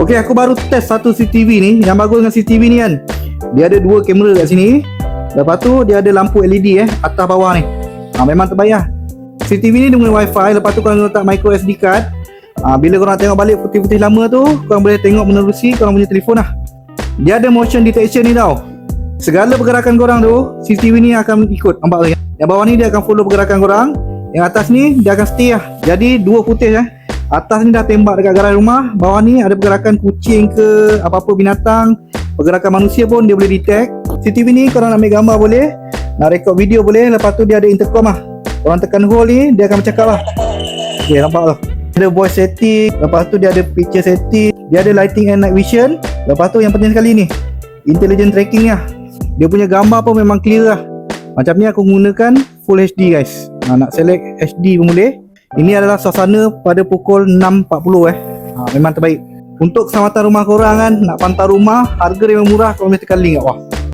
Okey, aku baru test satu CCTV ni. Yang bagus dengan CCTV ni kan, dia ada dua kamera kat sini. Lepas tu dia ada lampu LED atas bawah ni. Memang terbaik lah. CCTV ni dengan wifi. Lepas tu korang letak micro SD card. Bila korang tengok balik putih-putih lama tu, korang boleh tengok menerusi korang punya telefon lah. Dia ada motion detection ni tau. Segala pergerakan korang tu, CCTV ni akan ikut. Nampak tak? Yang bawah ni dia akan follow pergerakan korang. Yang atas ni dia akan stay lah. Jadi dua putih Atas ni dah tembak dekat garaj rumah. Bawah ni ada pergerakan kucing ke apa-apa binatang, pergerakan manusia pun dia boleh detect. CCTV ni korang nak ambil gambar boleh, nak record video boleh. Lepas tu dia ada intercom lah. Korang tekan hold ni, dia akan bercakap lah. Okay, nampak lah. Ada voice setting. Lepas tu dia ada picture setting. Dia ada lighting and night vision. Lepas tu yang penting sekali ni, intelligent tracking lah. Dia punya gambar pun memang clear lah. Macam ni aku gunakan full HD guys. Nak select HD pun boleh. Ini adalah suasana pada pukul 6.40 memang terbaik. Untuk keselamatan rumah korang kan, nak pantau rumah, harga dia memang murah, korang boleh tekan link kat bawah.